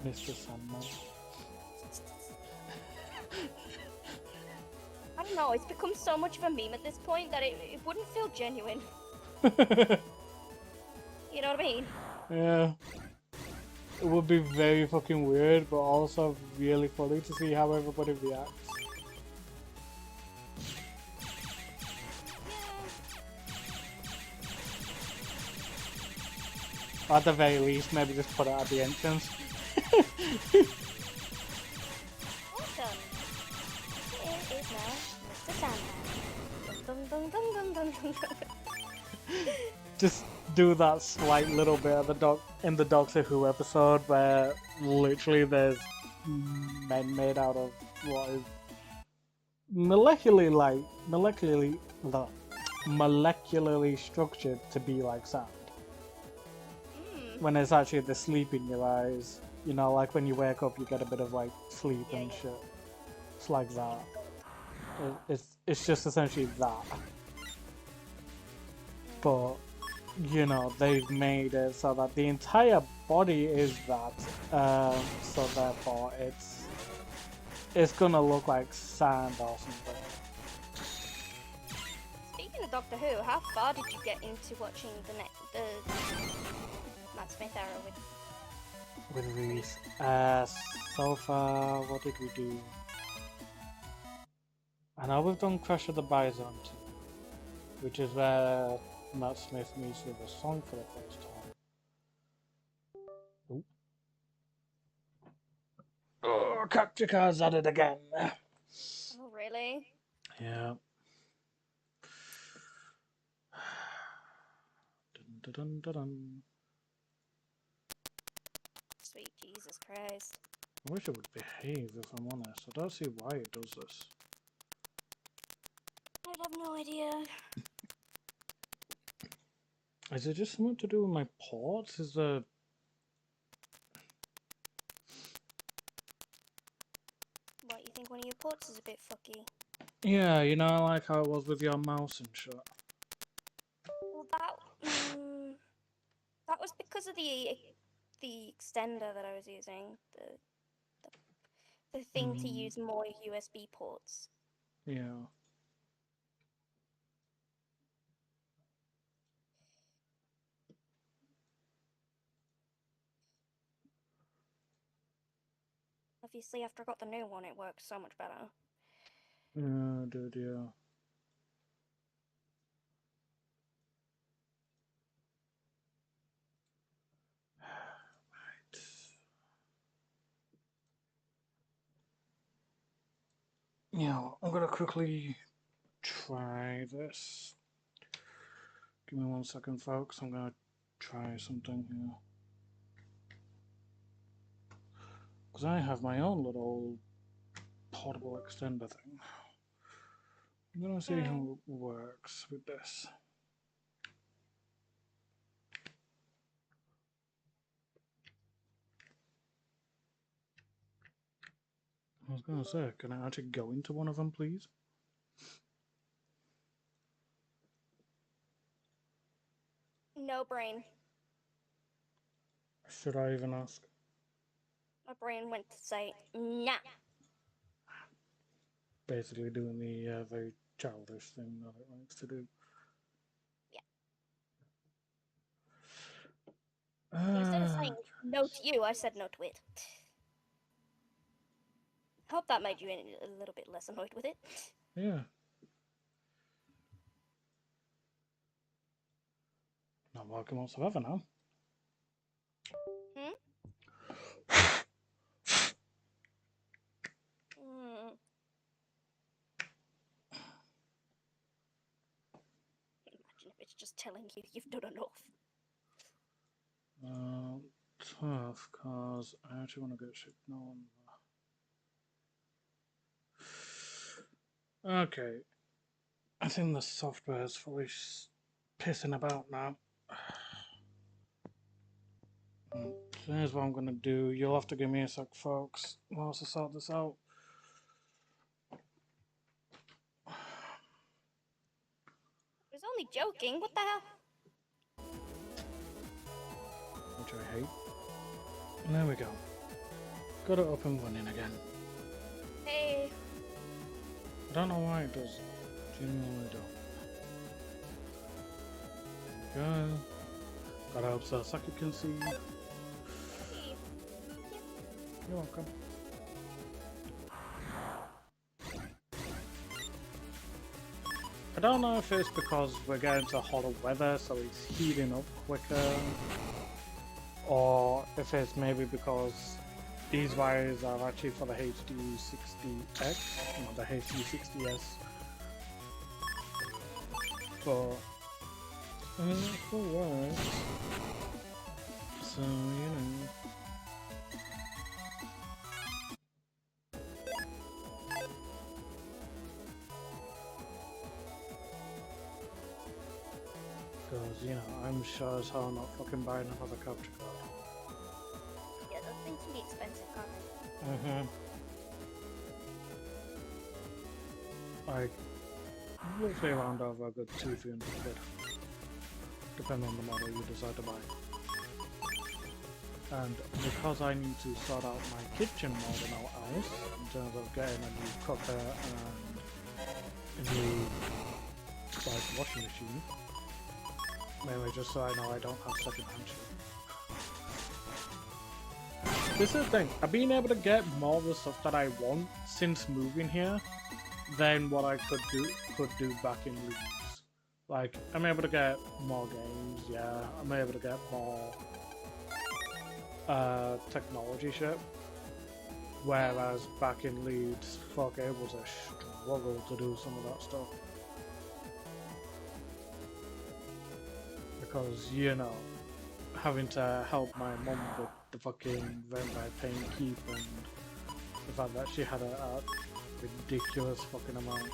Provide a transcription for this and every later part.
Mr. Sandman. I don't know, it's become so much of a meme at this point that it wouldn't feel genuine. You know what I mean? Yeah. It would be very fucking weird, but also really funny to see how everybody reacts. At the very least, maybe just put it at the entrance. Awesome. Here is now Mr. Sandman. Dun, dun, dun, dun, dun, dun, dun. Just do that slight little bit of in the Doctor Who episode where literally there's men made out of what is molecularly structured to be like sand. When it's actually the sleep in your eyes, you know, like when you wake up, you get a bit of like sleep and shit. It's like that. It's just essentially that. But you know, they've made it so that the entire body is that. So therefore, it's gonna look like sand or something. Speaking of Doctor Who, how far did you get into watching the Matt Smith era With Reese? So far, what did we do? I know we've done Crash of the Bison, which is where Matt Smith meets with a song for the first time. Ooh. Oh, capture cards at it again. Oh, really? Yeah. Dun, dun, dun, dun. Sweet Jesus Christ. I wish it would behave, if I'm honest. I don't see why it does this. I have no idea. Is it just something to do with my ports? Is the... What, you think one of your ports is a bit fucky? Yeah, you know, like how it was with your mouse and shit. Well, that was because of the extender that I was using. The thing to use more USB ports. Yeah. Obviously, after I got the new one, it works so much better. Yeah, dude, yeah. Right. Yeah, I'm gonna quickly try this. Give me 1 second, folks. I'm gonna try something here. Because I have my own little portable extender thing. I'm gonna see how it works with this. I was gonna say, can I actually go into one of them, please? No brain. Should I even ask? My brain went to say, nah. Basically doing the very childish thing that it likes to do. Yeah. So instead of saying no to you, I said no to it. Hope that made you a little bit less annoyed with it. Yeah. Not working whatsoever now. Imagine if it's just telling you you've done enough. Tough, cause I actually want to get shit known. Okay. I think the software is fully pissing about now. So here's what I'm gonna do. You'll have to give me a sec, folks, whilst I sort this out. I was only joking. What the hell? Which I hate. And there we go. Got it up and running again. Hey. I don't know why it does. Genuinely don't. Okay. Gotta help so Saki can see. Hey. You're welcome. I don't know if it's because we're getting to hotter weather, so it's heating up quicker, or if it's maybe because these wires are actually for the HD60X, not the HD60S. But it works. So, you know. Because, you know, I'm sure as hell not fucking buying another capture card. Yeah, those things can be expensive, can't they? Like, roughly around over a good 200-300 quid. Depending on the model you decide to buy. And because I need to sort out my kitchen more than our house, in terms of getting a new cooker and a new, like, washing machine, mainly just so I know I don't have second-hand shit. This is the thing, I've been able to get more of the stuff that I want since moving here than what I could do back in Leeds. Like, I'm able to get more games, yeah, I'm able to get more technology shit. Whereas back in Leeds, fuck, it was a struggle to do some of that stuff. Because, you know, having to help my mum with the fucking rent by paying keep and the fact that she had a ridiculous fucking amount.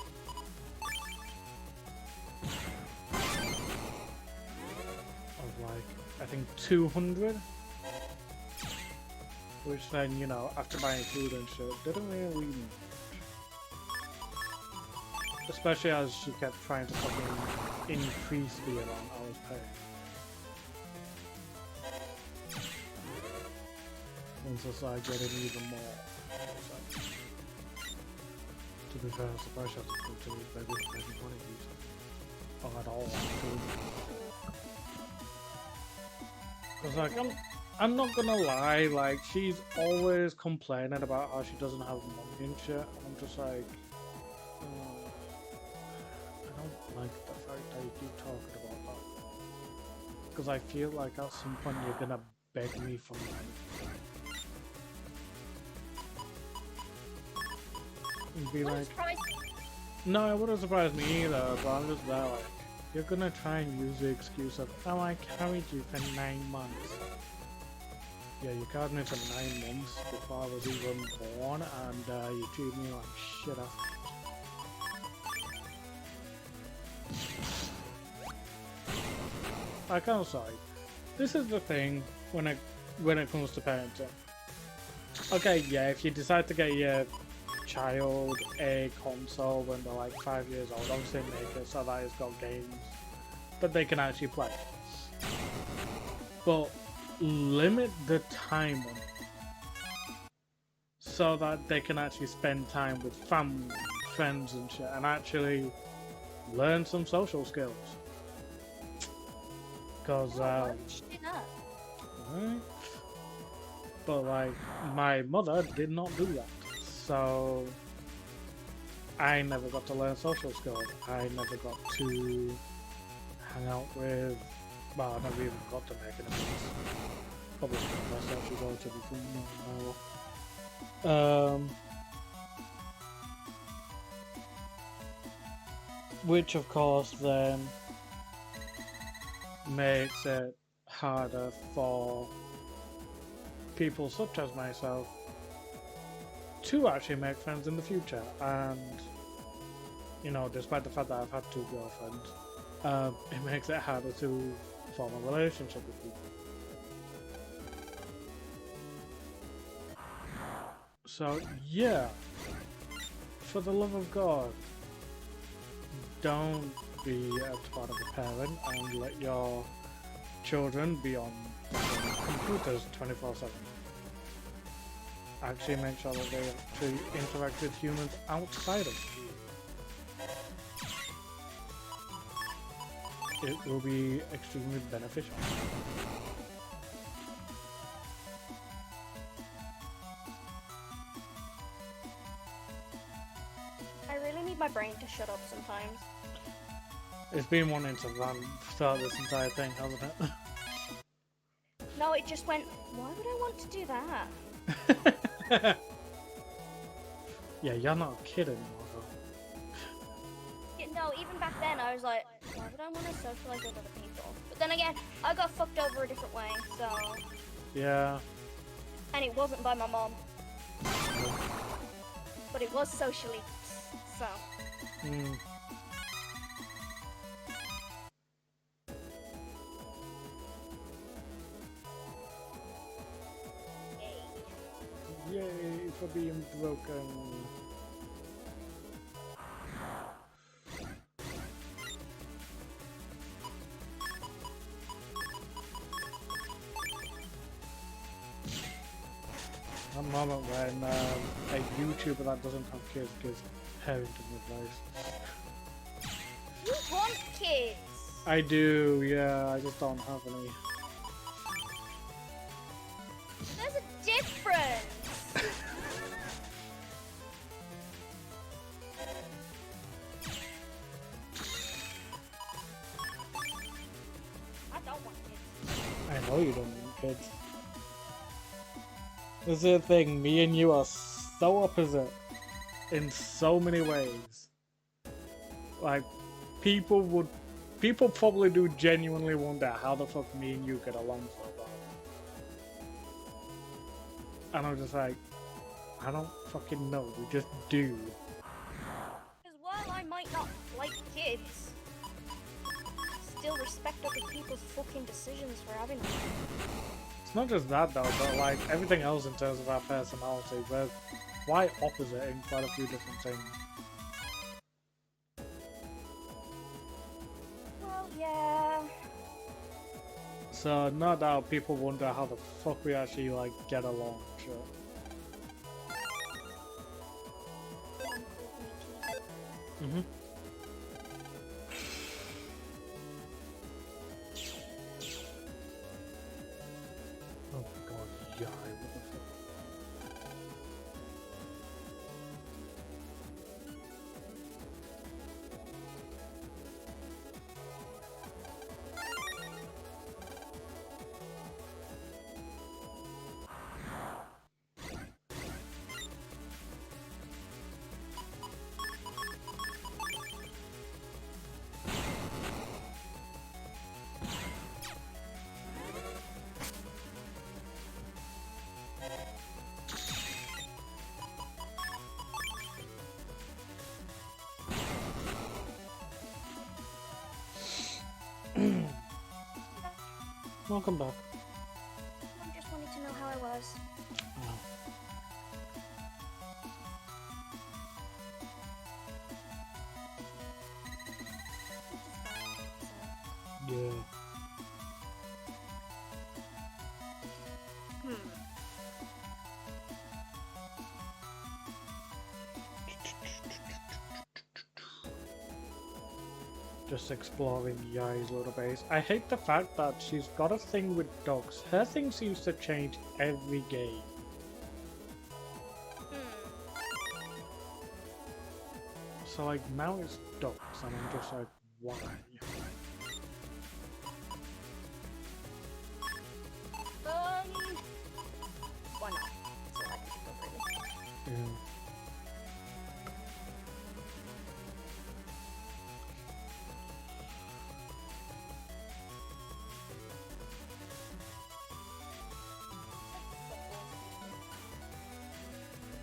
Of like, I think 200? Which then, you know, after buying food and shit, didn't really leave me. Especially as she kept trying to fucking increase the amount I was paying. And so it's like getting even more. So, to be fair, I'm surprised she has to continue begging money these. Or at all, actually. Cause like, I'm not gonna lie, like, she's always complaining about how she doesn't have money and shit, and I'm just like, I don't like the fact that you keep talking about that. Because I feel like at some point you're gonna beg me for money. And be like, no, it wouldn't surprise me either, but I'm just there like, you're gonna try and use the excuse of, oh, I carried you for 9 months. Yeah, you carried me for 9 months before I was even born, and you treated me like shit after. Like, I'm sorry. This is the thing when it comes to parenting. Okay, yeah, if you decide to get your child a console when they're like 5 years old, obviously make it so that it's got games that they can actually play. But limit the time on it so that they can actually spend time with family, friends and shit, and actually learn some social skills. Because right? But like, my mother did not do that, so I never got to learn social skills. I never got to hang out with, well, I never even got to make enemies. Probably that's actually relatively cool. Which of course then makes it harder for people such as myself to actually make friends in the future. And, you know, despite the fact that I've had 2 girlfriends, it makes it harder to form a relationship with people. So, yeah, for the love of God, don't be a part of a parent and let your children be on computers 24/7. actually make sure that they actually interact with humans outside of school. It will be extremely beneficial. I really need my brain to shut up sometimes. It's been wanting to run throughout this entire thing, hasn't it? No, it just went, why would I want to do that? Yeah, you're not a kid anymore, though. Yeah, no, even back then I was like, why would I want to socialize with other people? But then again, I got fucked over a different way, so... Yeah. And it wasn't by my mom. But it was socially, so... Mm. Yay for being broken. That moment when a YouTuber that doesn't have kids gives parenting advice. You want kids! I do, yeah, I just don't have any. There's a difference! I don't want kids. I know you don't want kids. This is the thing, me and you are so opposite in so many ways. Like, people probably do genuinely wonder how the fuck me and you get along so well. And I'm just like, I don't fucking know, we just do. Because while I might not like kids, I still respect other people's fucking decisions for having them. It's not just that though, but like everything else in terms of our personality, we're quite opposite in quite a few different things. Well, yeah. So no doubt people wonder how the fuck we actually like get along, sure. Mm-hmm. Oh god, yeah, what the fuck? Welcome back. I just wanted to know how I was. Oh. Yeah. Just exploring Yai's little base. I hate the fact that she's got a thing with dogs. Her thing seems to change every game. So like now it's dogs and I'm just like, why? Why not? So I can go really. Yeah.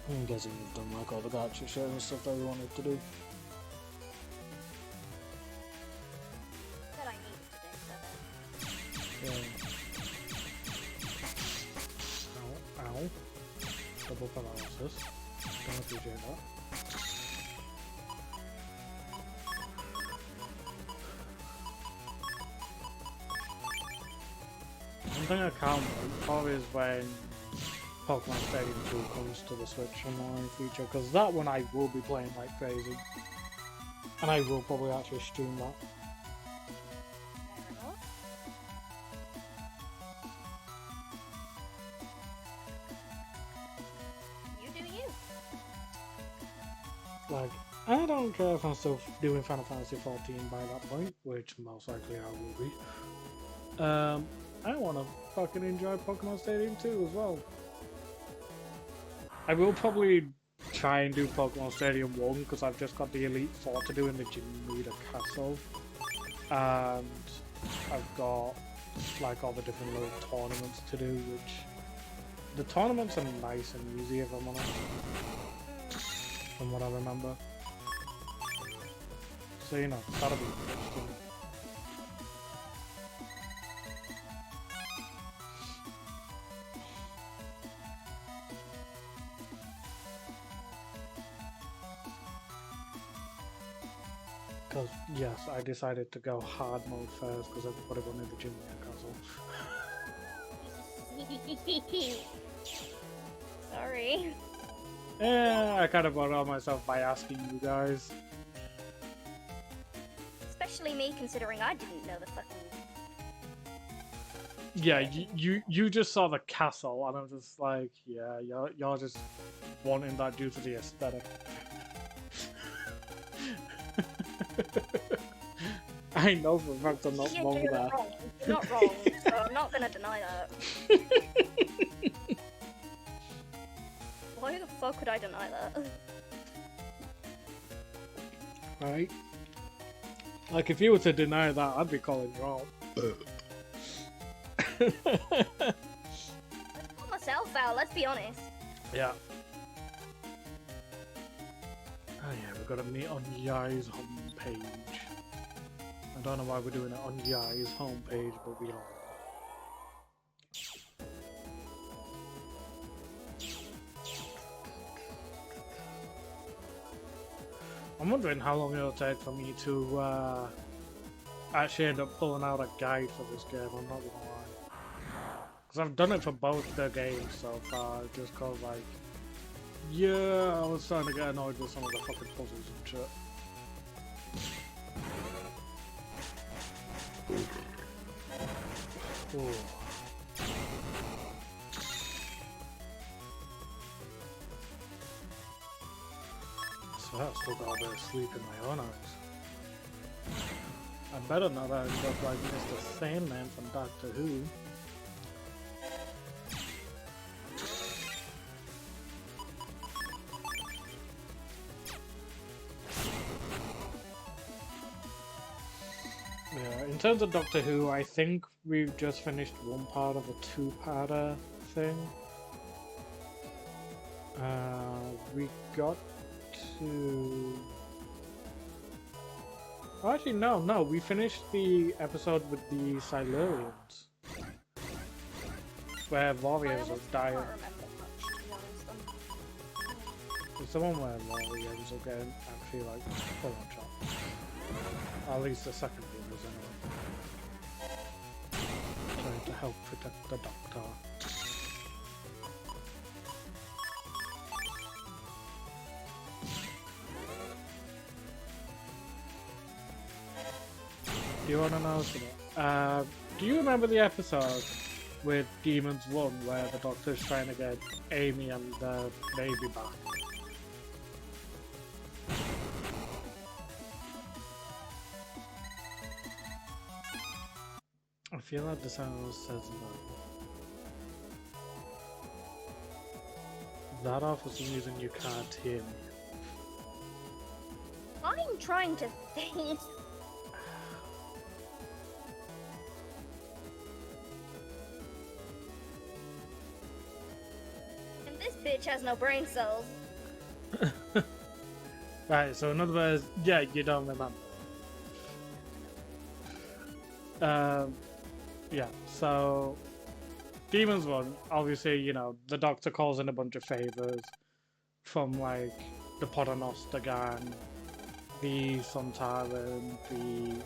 I'm guessing you've done like all the gacha shit and stuff that we wanted to do. That I needed to do, so Yeah. Ow, ow. Double paralysis. Don't appreciate that. One thing I can't wait for is when Pokemon Stadium 2 comes to the Switch online feature, because that one I will be playing like crazy. And I will probably actually stream that. Fair enough. You do you. Like, I don't care if I'm still doing Final Fantasy 14 by that point, which most likely I will be. I want to fucking enjoy Pokemon Stadium 2 as well. I will probably try and do Pokemon Stadium 1 because I've just got the Elite Four to do in the Gym Leader Castle. And I've got like all the different little tournaments to do, which the tournaments are nice and easy if I'm honest, from what I remember. So you know, that'll be interesting. Because, yes, I decided to go hard mode first because everybody wanted the Gym Leader Castle. Sorry. Yeah, I kind of brought it on myself by asking you guys. Especially me, considering I didn't know the fucking... Yeah, you just saw the castle, and I'm just like, yeah, you're just wanting that due to the aesthetic. I know for a fact I'm not wrong you're there. not wrong. You're not wrong, so I'm not gonna deny that. Why the fuck would I deny that? Right? Like, if you were to deny that, I'd be calling you out. Let's call myself out, let's be honest. Yeah. Oh yeah, we've got to meet on Yai's homepage. I don't know why we're doing it on Yai's homepage, but we are. I'm wondering how long it'll take for me to actually end up pulling out a guide for this game, I'm not gonna lie. Because I've done it for both the games so far, just cause like, yeah, I was starting to get annoyed with some of the fucking puzzles and shit. Ooh. So I still got a bit of sleep in my own eyes. I better not end up like Mr. Sandman from Doctor Who. Yeah, in terms of Doctor Who, I think we've just finished one part of a two-parter thing. We got to... Oh, actually, no, we finished the episode with the Silurians. Where warriors will die. Can't remember much, to be honest. It's the one where warriors will get actually like full on shot. Or at least the second one was anyway. Trying to help protect the Doctor. Do you want to know something? Do you remember the episode with Demons 1 where the Doctor's trying to get Amy and the baby back? I feel like the sound says no. That off for some reason you can't hear me. I'm trying to think. And this bitch has no brain cells. Right, so in other words, yeah, you don't remember. Yeah, so Demons 1, obviously, you know, the Doctor calls in a bunch of favors from like the Podonostagan, the Sontaran, the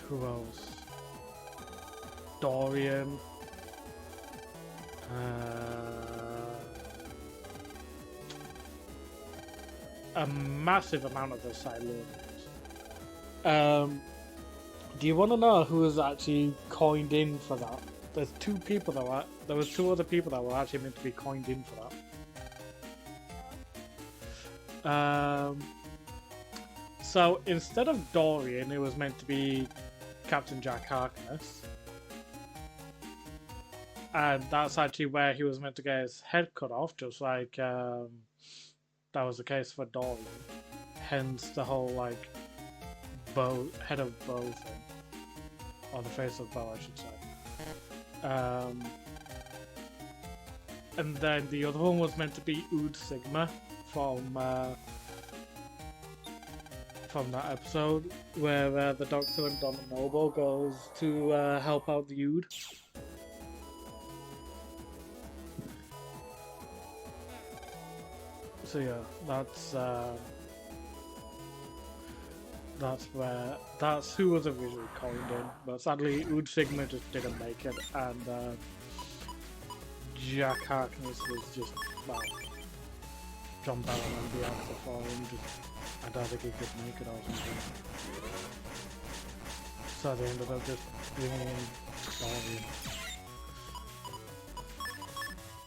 who else? Dorian, a massive amount of the Silurians. Do you want to know who was actually coined in for that? There's two people that were. There was two other people that were actually meant to be coined in for that. So instead of Dorian, it was meant to be Captain Jack Harkness. And that's actually where he was meant to get his head cut off, just like that was the case for Dorian. Hence the whole, like, head of bow thing. Or the face of bow, I should say. And then the other one was meant to be Ood Sigma from that episode where the Doctor and Donna Noble goes to help out the Ood. So yeah, that's who was originally coined in, but sadly Ood Sigma just didn't make it, and Jack Harkness was just, well, jumped out on the actor for him. I don't think he could make it or something. So they ended up just bringing in Dorian.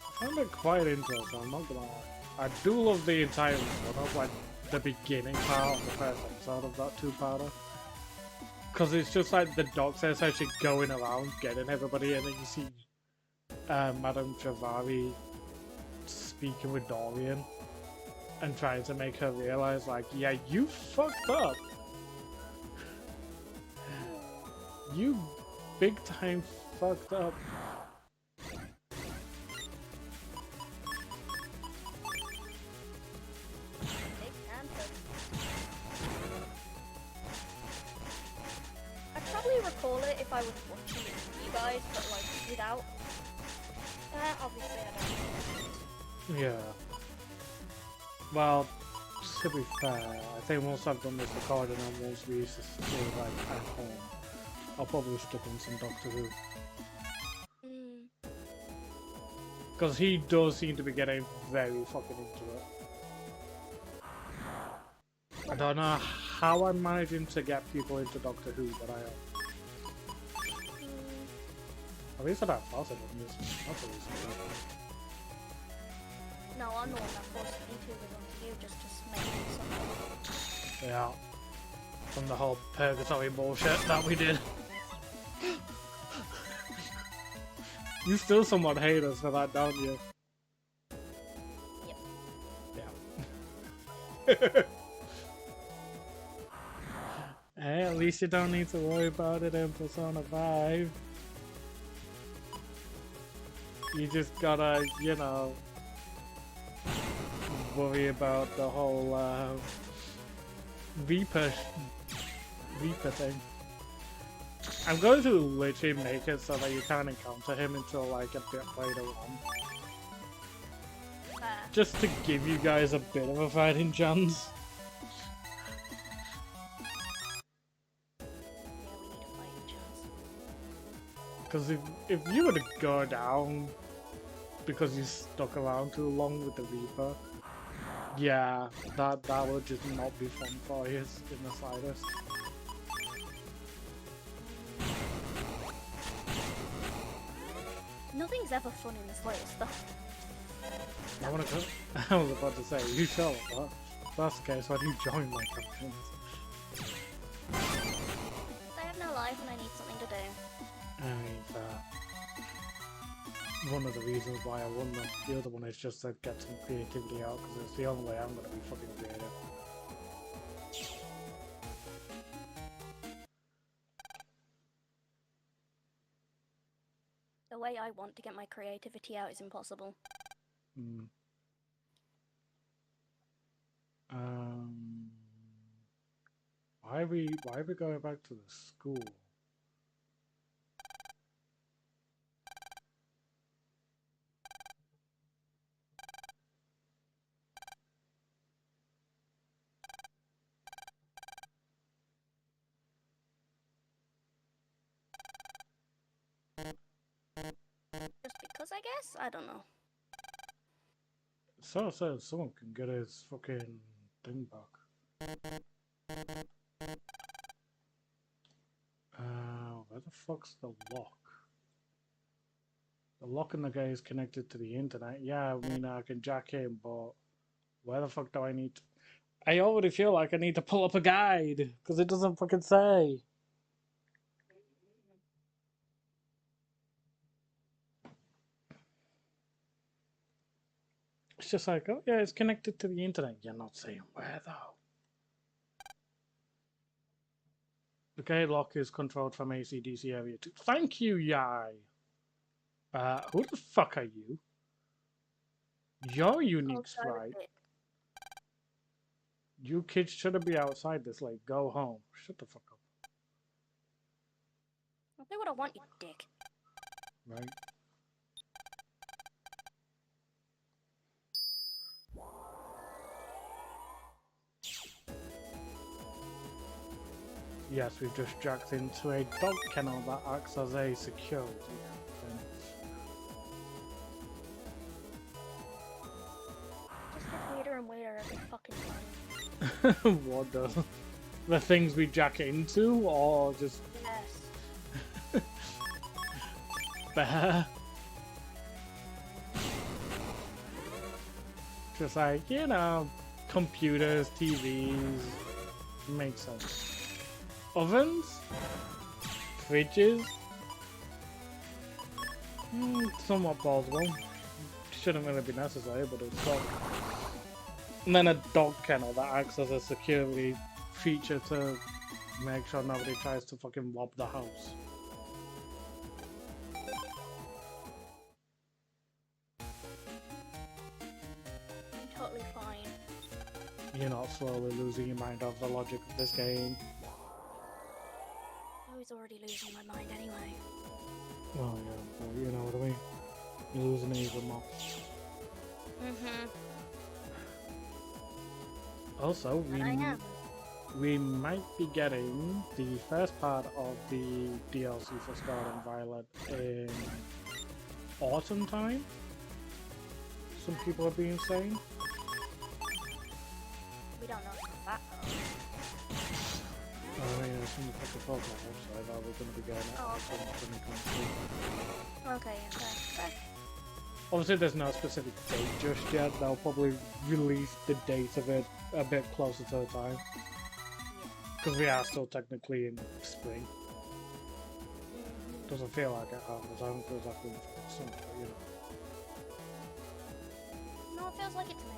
I found it quite interesting, I'm not gonna lie. I do love the entire one of, like, the beginning part of the first episode of that two-parter. Because it's just like the Doctor is actually going around getting everybody, and then you see Madame Travari speaking with Dorian and trying to make her realize, like, yeah, you fucked up. You big time fucked up. I'd probably recall it if I was watching it with you guys, but like without. Obviously I don't. Yeah. Well, to be fair, I think once I've done this recording and once we used to stay like at home, I'll probably stick on some Doctor Who. Because he does seem to be getting very fucking into it. I don't know how I'm managing to get people into Doctor Who, but I am. At least I don't force it on you. That's the reason. No, I'm the one that forced me to with you just to make something. Yeah. From the whole purgatory bullshit that we did. You still somewhat hate us for that, don't you? Yep. Yeah. Hey, at least you don't need to worry about it in Persona 5. You just gotta, you know, worry about the whole Reaper thing. I'm going to literally make it so that you can't encounter him until like a bit later on. Just to give you guys a bit of a fighting chance. Because if you were to go down because you stuck around too long with the Reaper, yeah, that would just not be fun for you in the slightest. Nothing's ever fun in the slightest, though. I was about to say, you sure? If that's the case, why do you join my campaigns? I have no life and I need something to do. I mean, one of the reasons why I won them. The other one is just to get some creativity out, because it's the only way I'm going to be fucking creative. The way I want to get my creativity out is impossible. Why are we going back to the school? Just because, I guess? I don't know. So someone can get his fucking dingbuck. Where the fuck's the lock? The lock in the gate is connected to the internet. Yeah, I mean, I can jack in, but where the fuck do I need to... I already feel like I need to pull up a guide, because it doesn't fucking say. It's just like, oh yeah, it's connected to the internet. You're not saying where though. The gate lock is controlled from AC/DC area 2. Thank you, Yai. Who the fuck are you? You're unique sprite. You kids shouldn't be outside this late. Go home. Shut the fuck up. I'll do what I want, you dick. Right. Yes, we've just jacked into a dog kennel that acts as a security fence. Just gets weirder and weirder every fucking time. What the things we jack into, or just Yes. bear? Just like, you know, computers, TVs, makes sense. Ovens? Fridges? Somewhat plausible. Shouldn't really be necessary, but it's dog. And then a dog kennel that acts as a security feature to make sure nobody tries to fucking rob the house. Totally fine. You're not slowly losing your mind over the logic of this game. I was already losing my mind anyway. Oh yeah, well, you know what I mean. You're losing it even more. Also, we might be getting the first part of the DLC for Scarlet and Violet in autumn time. Some people are being saying. We don't know about that though. Oh yeah, some of the fucking Pokemon website that we're going to be getting it. Oh, okay. Okay, okay. Obviously there's no specific date just yet. They'll probably release the date of it a bit closer to the time. Because we are still technically in spring. Doesn't feel like it half the time. It feels like we're in summer, you know. No, it feels like it to me.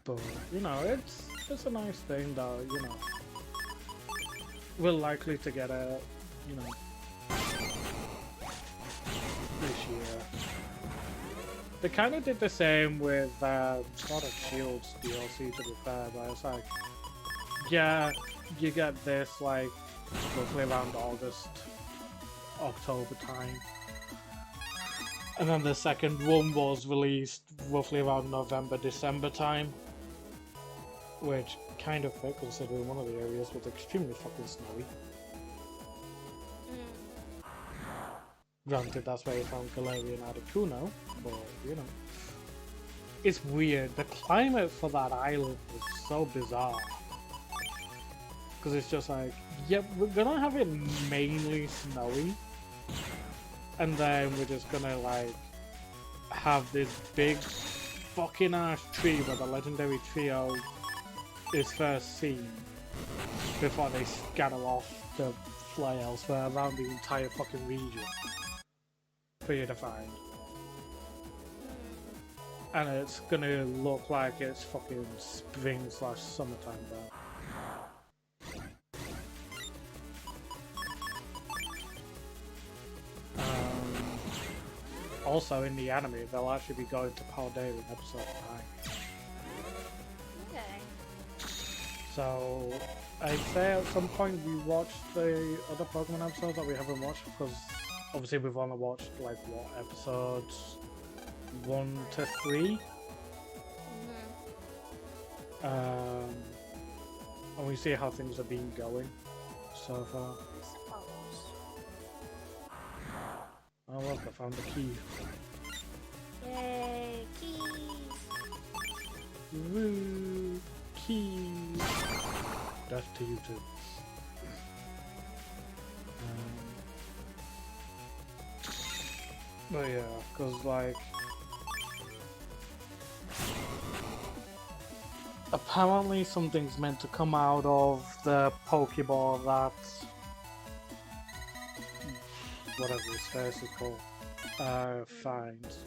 But, you know, it's a nice thing though, you know. We're likely to get a, you know, this year. They kind of did the same with Sword and Shield's DLC, to be fair, but it's like, yeah, you get this like roughly around August, October time. And then the second one was released roughly around November, December time. Which kind of fit, considering one of the areas was extremely fucking snowy. Granted, that's where you found Galarian Articuno, but you know. It's weird. The climate for that island was so bizarre. Because it's just like, yeah, we're gonna have it mainly snowy. And then we're just gonna like have this big fucking ass tree where the legendary trio is first seen before they scatter off to fly elsewhere around the entire fucking region for you to find. And it's gonna look like it's fucking spring/summertime though. Also in the anime, they'll actually be going to Paldea in episode 9. Okay. So, I'd say at some point we watch the other Pokemon episodes that we haven't watched, because obviously we've only watched, like, what, episodes 1 to 3? And we see how things have been going so far. Oh look, I found the key. Yay, keys! Woo! Keys! Death to you too. But yeah, cause like apparently something's meant to come out of the Pokeball that whatever this face is called finds.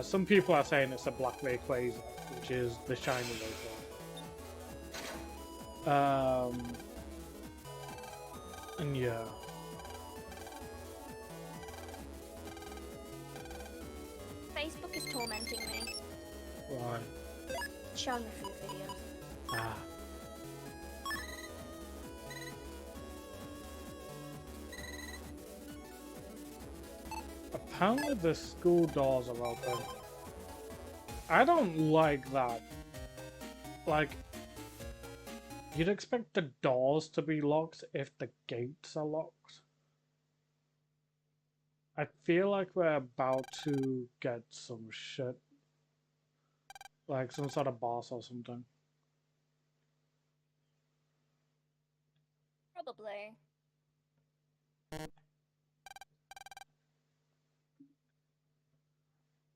Some people are saying it's a Black Rayquaza, which is the shiny Rayquaza. And yeah. Facebook is tormenting me. Why? Showing me food videos. Ah. Apparently the school doors are open. I don't like that. Like, you'd expect the doors to be locked if the gates are locked. I feel like we're about to get some shit. Like some sort of boss or something. Probably.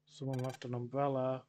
Someone left an umbrella.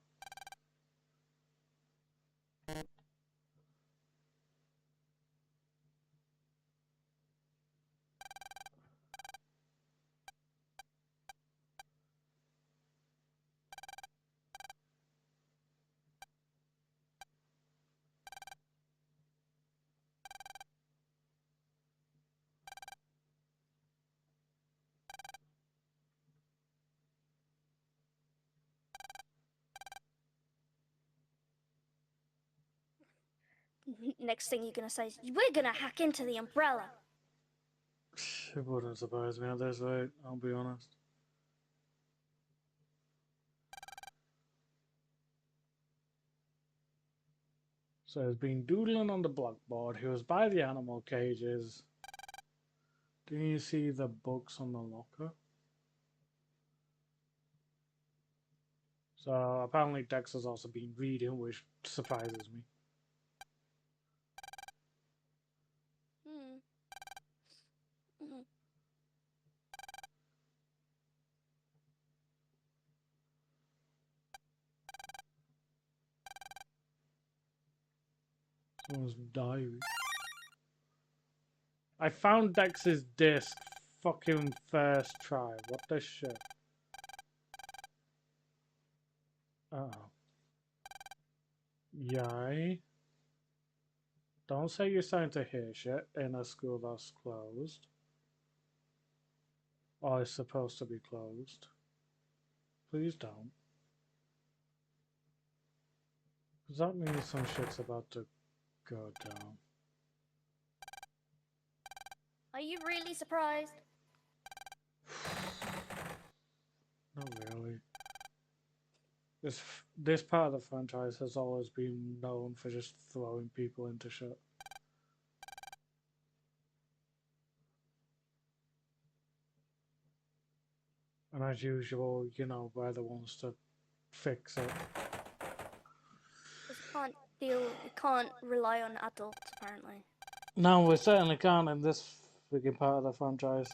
Next thing you're gonna say is, we're gonna hack into the umbrella. It wouldn't surprise me at this rate, I'll be honest. So he's been doodling on the blackboard. He was by the animal cages. Didn't you see the books on the locker? So apparently Dex has also been reading, which surprises me. Someone's diary. I found Dex's disc fucking first try. What the shit? Uh-oh. Yay. Don't say you're starting to hear shit in a school that's closed. Or is supposed to be closed. Please don't. Because that means some shit's about to go down. Are you really surprised? Not really. This part of the franchise has always been known for just throwing people into shit. And as usual, you know, we're the ones to fix it. You can't rely on adults, apparently. No, we certainly can't in this freaking part of the franchise.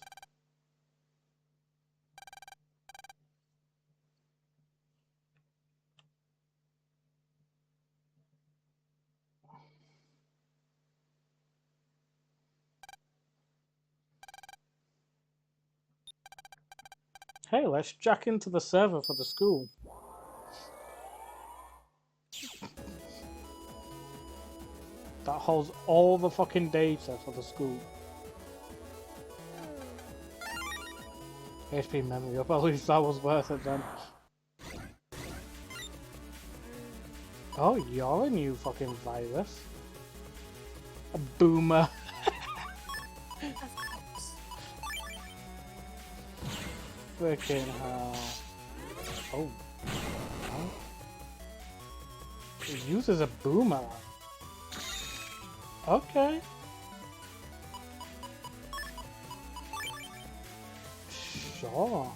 Hey, let's jack into the server for the school. That holds all the fucking data for the school. HP memory up, at least that was worth it then. Oh, you're a new fucking virus. A boomer. Freaking hell. Oh. Huh? It uses a boomerang. Okay. Sure.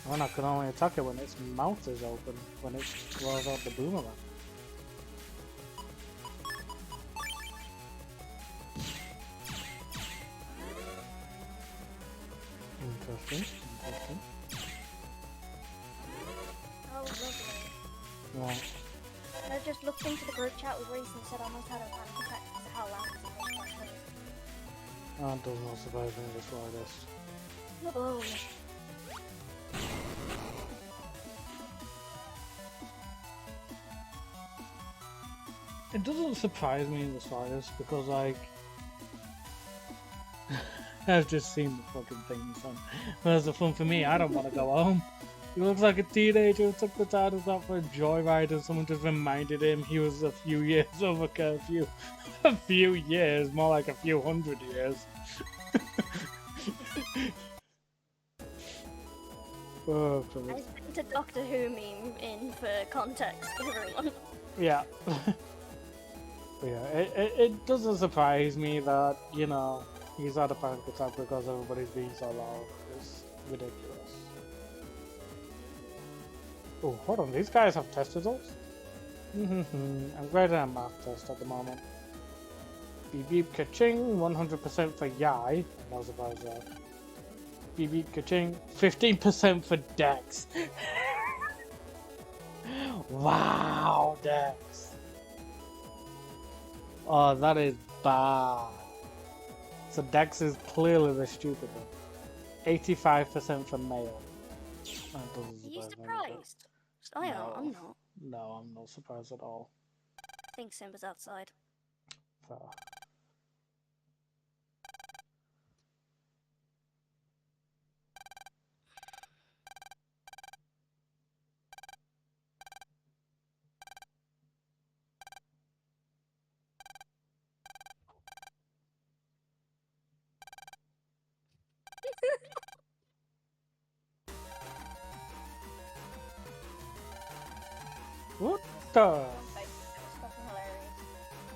Well, I can only attack it when its mouth is open, when it throws out the boomerang. Interesting, interesting. Oh, lovely. Right. I just looked into the group chat with Reese and said I almost had a panic attack because of how loud it was. That does not surprise me the slightest. Oh. It doesn't surprise me in the slightest because, like, I've just seen the fucking thing, son. Where's the fun for me? I don't want to go home. He looks like a teenager who took the time to stop for a joyride and someone just reminded him he was a few years over curfew. A few years, more like a few hundred years. Oh, I sent a Doctor Who meme in for context for everyone. yeah. But yeah, it doesn't surprise me that, you know, he's had a panic attack because everybody's being so loud. It's ridiculous. Oh, hold on, these guys have test results? I'm grading a math test at the moment. Beep beep ka-ching, 100% for Yai. No surprise there. Beep beep ka-ching, 15% for Dex. Wow, Dex. Oh, that is bad. So Dex is clearly the stupid one. 85% for male. That doesn't Are you surprise me. surprised? I'm not. No, I'm not surprised at all. I think Simba's outside. Fair. What the? That was fucking hilarious.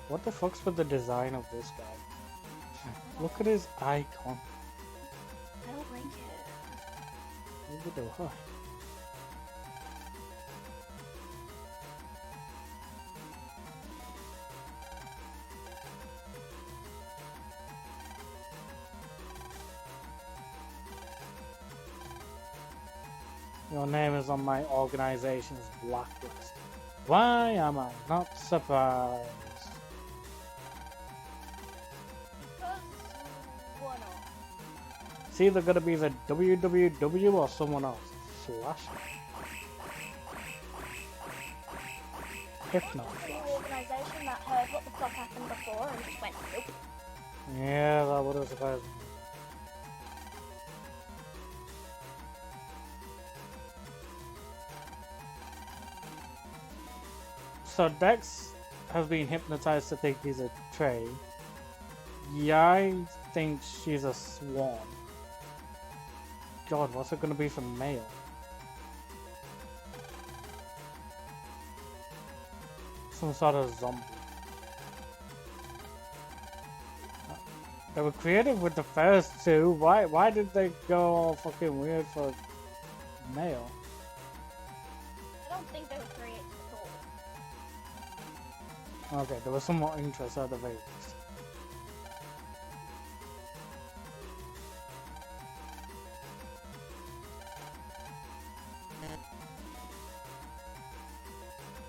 What the fuck's with the design of this guy? Look at his icon. I don't like it. Neither do I. Your name is on my organization's blacklist. Why am I not surprised? Because why not? It's either gonna be the WWW or someone else. Flashman. Hypnotise. The organisation that heard what the fuck happened before and just went, nope. Yeah, that would have surprised me. So Dex has been hypnotized to think he's a Trey. Yai thinks she's a swan. God, what's it gonna be for male? Some sort of zombie. They were creative with the first two. Why did they go all fucking weird for male? I don't think they were created at all. Okay, there was some more interest at the very least.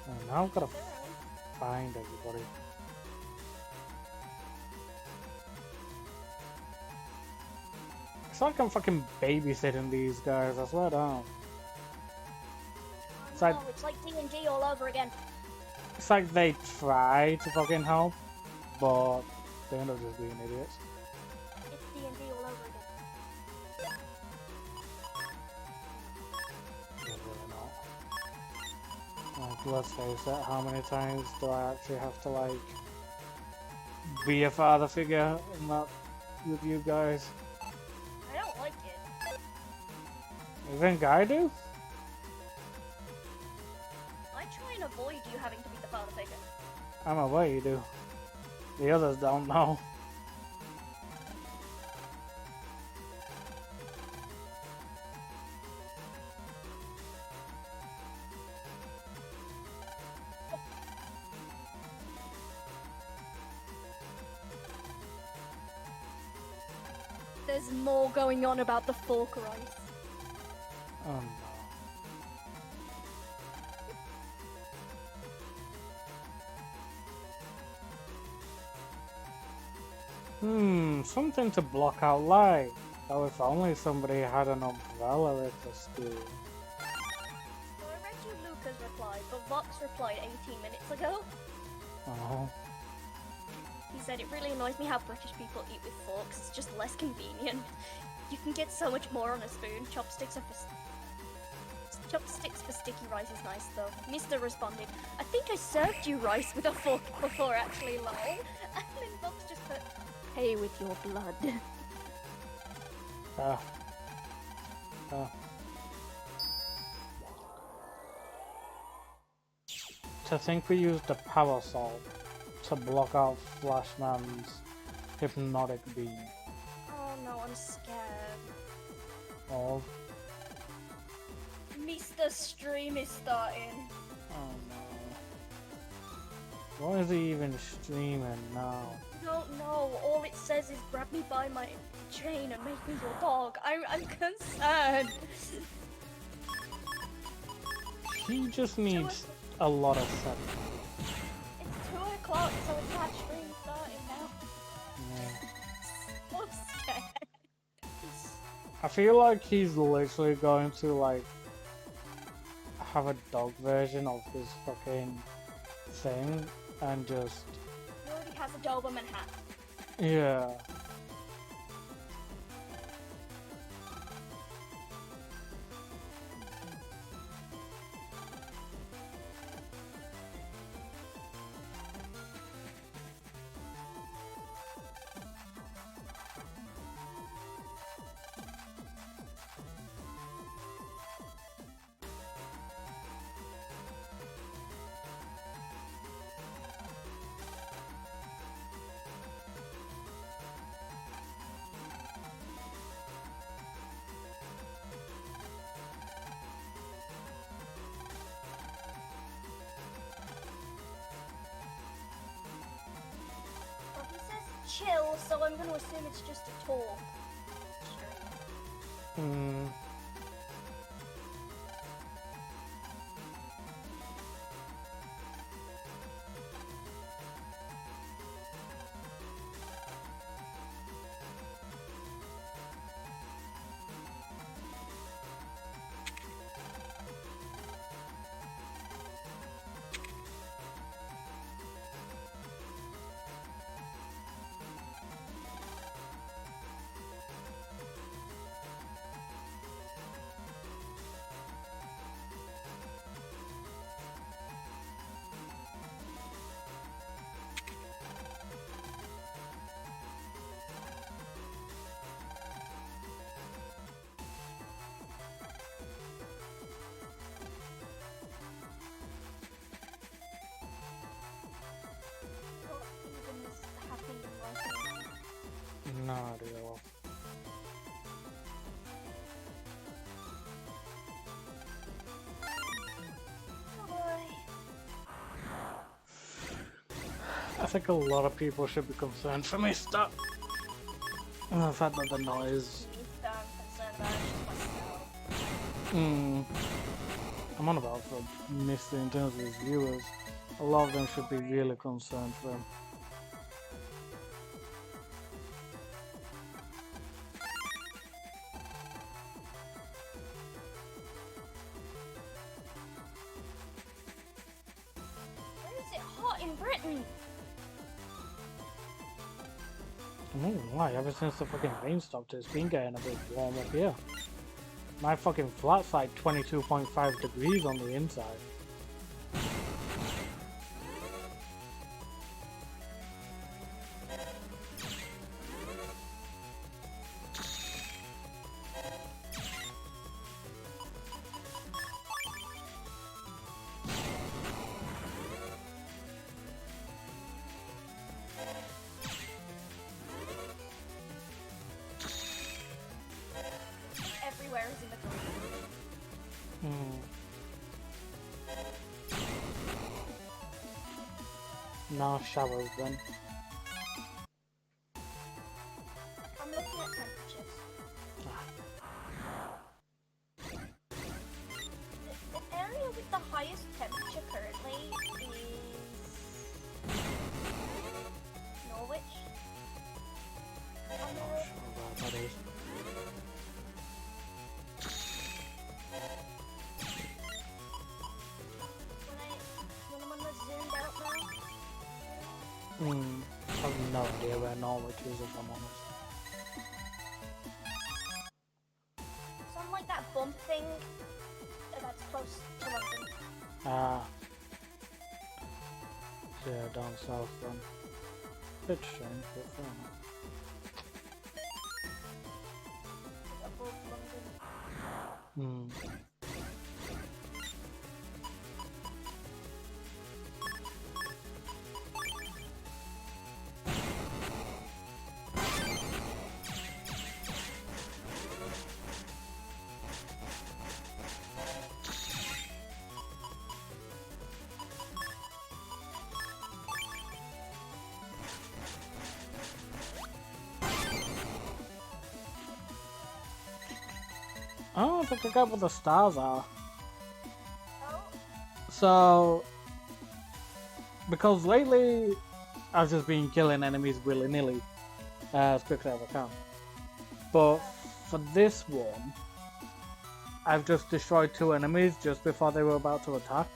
And now I've got to find everybody. It's like I'm fucking babysitting these guys, I swear down. It's like, No, it's like D&D all over again. it's like they try to fucking help, but they end up just being idiots. It's D&D all over again. They're really not. Like, let's face it, how many times do I actually have to, like, be a father figure in that with you guys? I don't like it. You think I do? I try and avoid you having to be the father figure. I'm aware you do. The others don't know. there's more going on about the fork rice. Oh no. Something to block out light. Oh, if only somebody had an umbrella at the school. So I read you Luca's reply, but Vox replied 18 minutes ago. Oh. He said, it really annoys me how British people eat with forks. It's just less convenient. You can get so much more on a spoon. Chopsticks for sticky rice is nice though. Mister responded, I think I served you rice with a fork before actually, lol. And then Vox just put, pay with your blood. To think we used the parasol to block out Flashman's hypnotic beam. Oh no, I'm scared. Of? Mr. Stream is starting. Oh no. What is he even streaming now? I don't know. All it says is grab me by my chain and make me your dog. I'm concerned. He just needs a lot of sex. It's 2 o'clock, so it's live stream starting now. Yeah. So scared. I feel like he's literally going to like have a dog version of his fucking thing and just... He already has a Doberman hat. Yeah. Well, he says chill, so I'm going to assume it's just a talk. No idea. I think a lot of people should be concerned for me stuff. And the fact that the noise. I'm on about for Mr. in terms of his viewers. A lot of them should be really concerned for him. In Britain. I don't know why, ever since the fucking rain stopped, it's been getting a bit warm up here. My fucking flat's like 22.5 degrees on the inside. Everywhere is in the Now showers then. I'm looking at temperatures. I have no idea where Norwich is, if I'm honest. Some like that bump thing that's close to London. Ah. So yeah, down south then. Bit strange, but fair enough. Above London. I don't think I got what the stars are. Oh, So, because lately I've just been killing enemies willy-nilly as quickly as I can. But for this one, I've just destroyed 2 enemies just before they were about to attack.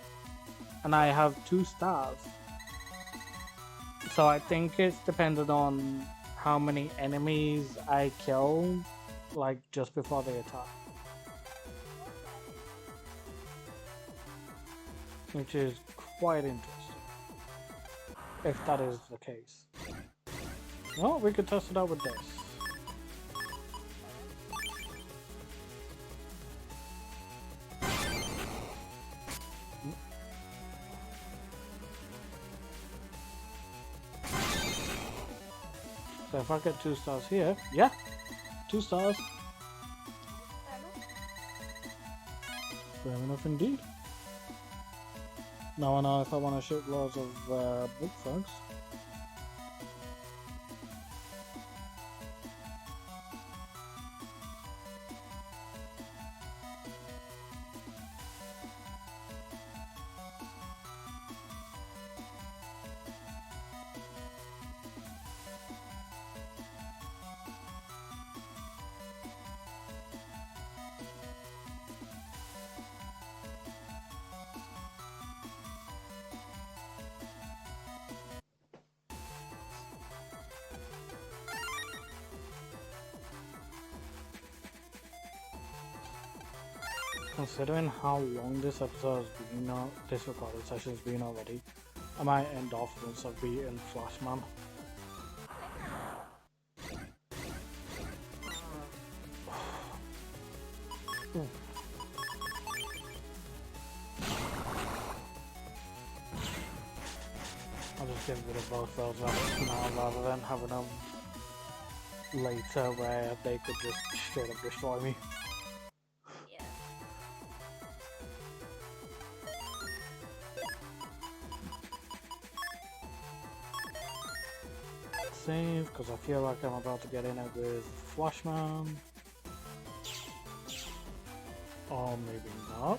And I have 2 stars. So I think it's dependent on how many enemies I kill, like just before they attack. Which is quite interesting, if that is the case. Well, we could test it out with this. So if I get 2 stars here, yeah, 2 stars. Fair enough indeed. Now I know if I want to ship loads of book frogs. Considering how long this episode has been, this recording session has been already, I might end off once I've beaten Flashman. I'll just get rid of both those rabbits now rather than having them later where they could just straight up destroy me. Save, because I feel like I'm about to get in it with Flashman. Or maybe not.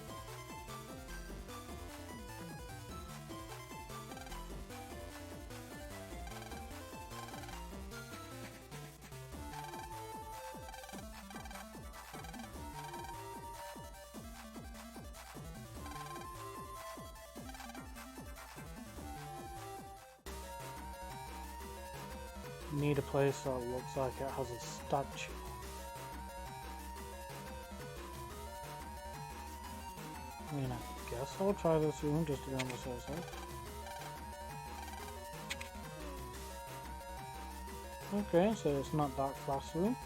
Need a place that looks like it has a statue. I mean, I guess I'll try this room just to be on the safe side. Okay, so it's not that classroom.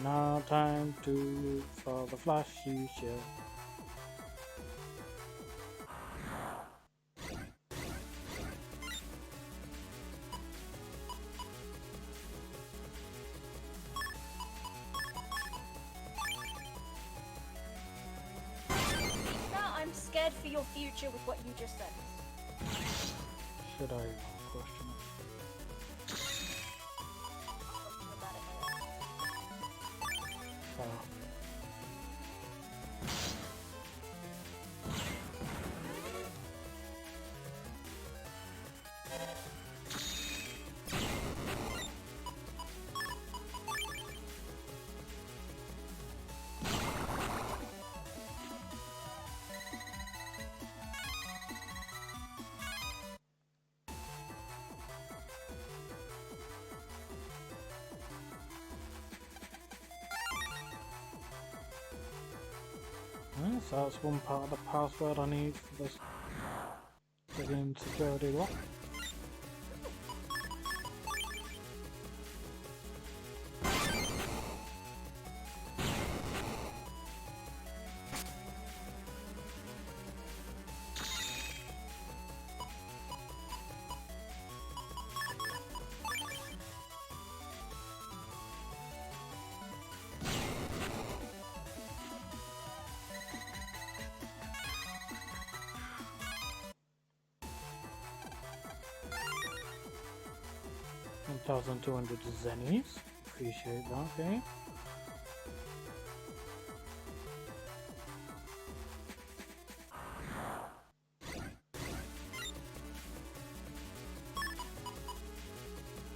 Now time for the flashy show. I'm scared for your future with what you just said. Should I question it? So that's one part of the password I need for this friggin' security lock. $1,200 zennies. Appreciate that, game.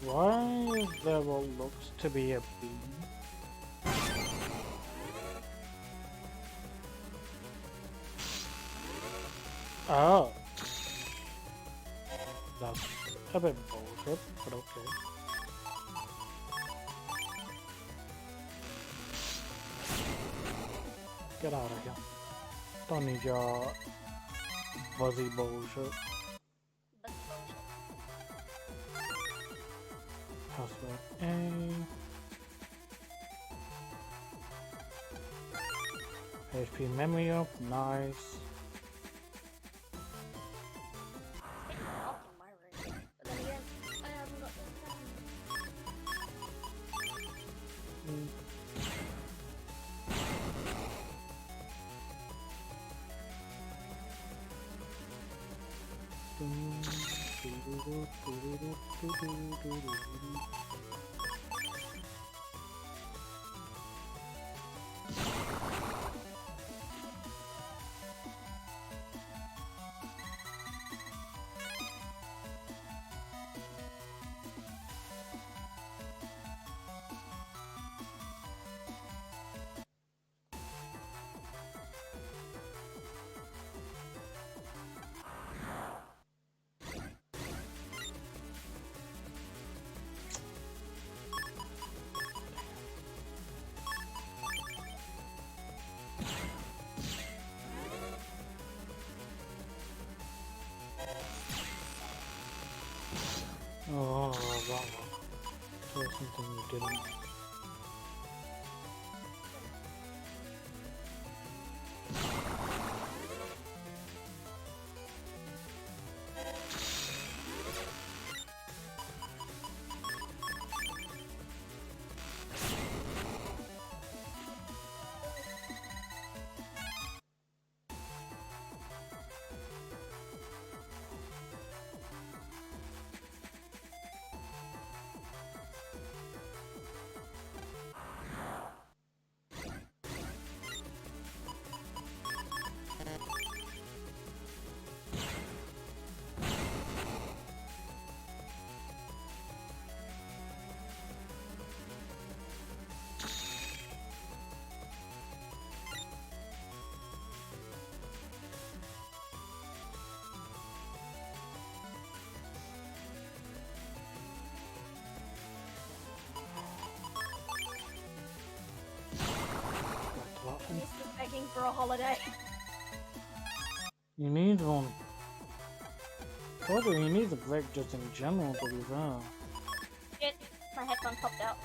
Why is there what looks to be a bee? Oh. That's a bit bullshit, but okay. Get out of here. Don't need your fuzzy bullshit. That's bullshit. Password A. HP memory up, nice. It's getting dark in my room. But then again, I haven't got the fan. Oh, that one. There's something you didn't. He's just begging for a holiday. You need one. Further, you need a break just in general to be there. Shit, my headphone popped out.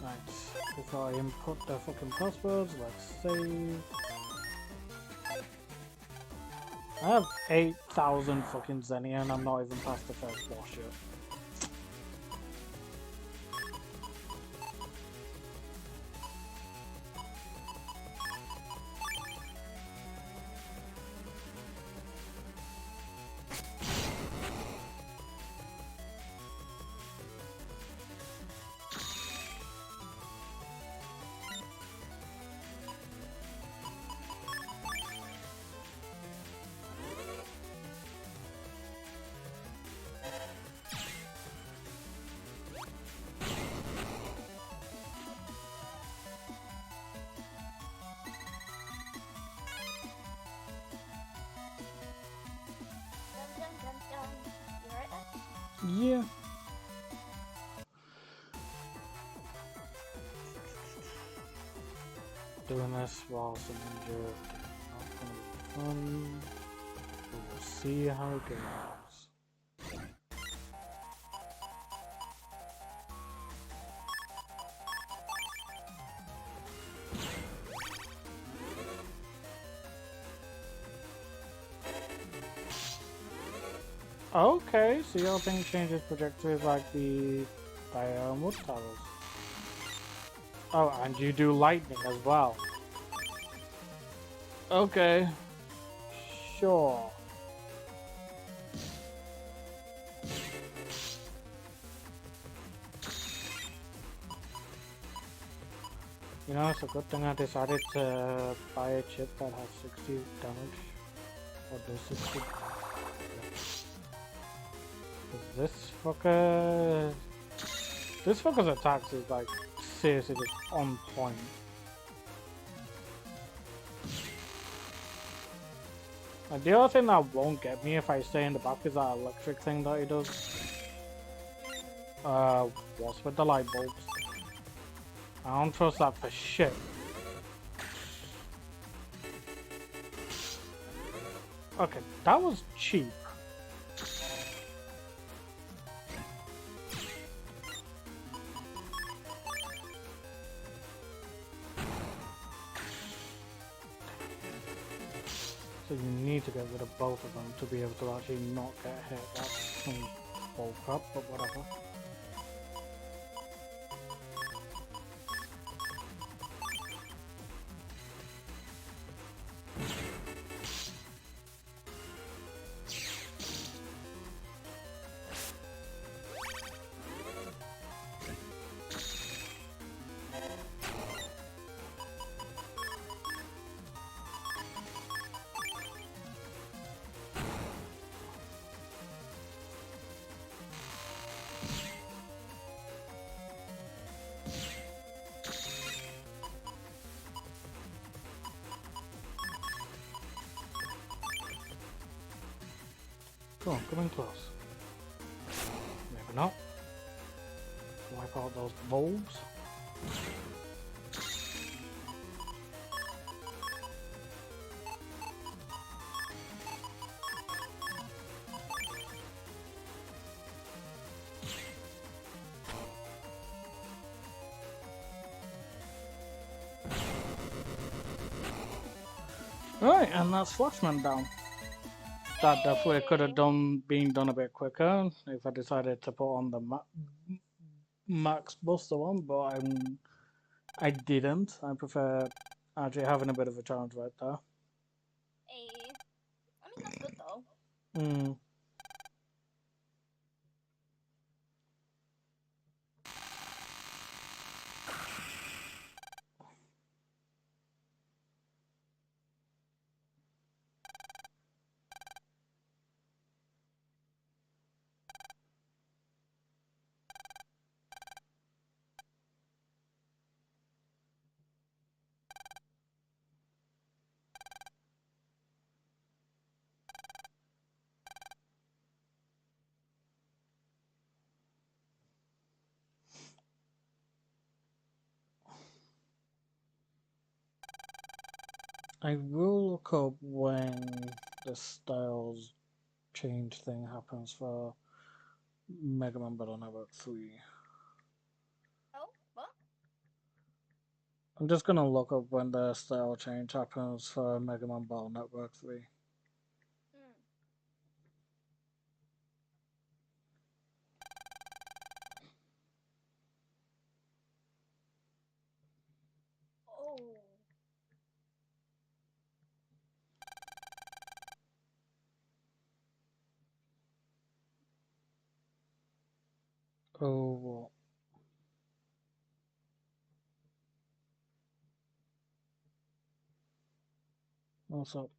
Right, if I input the fucking passwords, let's save. I have 8,000 fucking zenny and I'm not even past the first wash yet. Yeah. Doing this while some injured. Not gonna be fun. We'll see how it goes. Okay, so your thing changes trajectories like the wood towers. Oh, and you do lightning as well. Okay. Sure. You know, it's a good thing I decided to buy a chip that has 60 damage. Or does 60 damage. This fucker... This fucker's attacks is like seriously just on point. Like, the other thing that won't get me if I stay in the back is that electric thing that he does. What's with the light bulbs? I don't trust that for shit. Okay, that was cheap. So you need to get rid of both of them to be able to actually not get hit. That's some bullcrap, but whatever. Come on, come in close. Maybe not. Wipe out those bulbs. Right, and that's Flashman down. That definitely could have been done a bit quicker if I decided to put on the Max Buster one, but I didn't. I prefer actually having a bit of a challenge right there. Hey. I mean, that's good though. Hmm. I will look up when the styles change thing happens for Megaman Battle Network 3. Oh, what? I'm just gonna look up when the style change happens for Megaman Battle Network 3. Oh. Oh, what? What's up?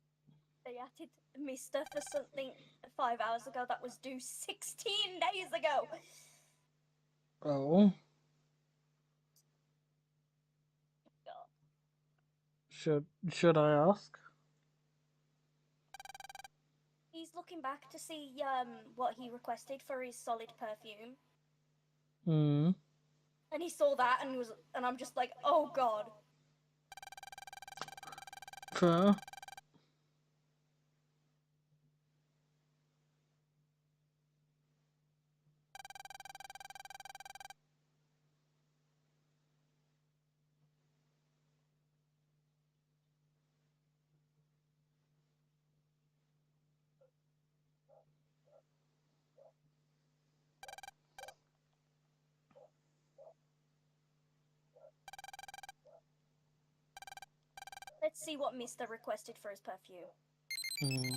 They added Mister for something 5 hours ago that was due 16 days ago. Oh. God. Should I ask? He's just looking back to see what he requested for his solid perfume. Hmm. And he saw that and I'm just like, oh god. Fair. Let's see what Mr. requested for his perfume. Hmm.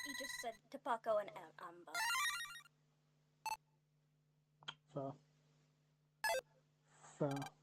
He just said tobacco and amber. Fair. Fair.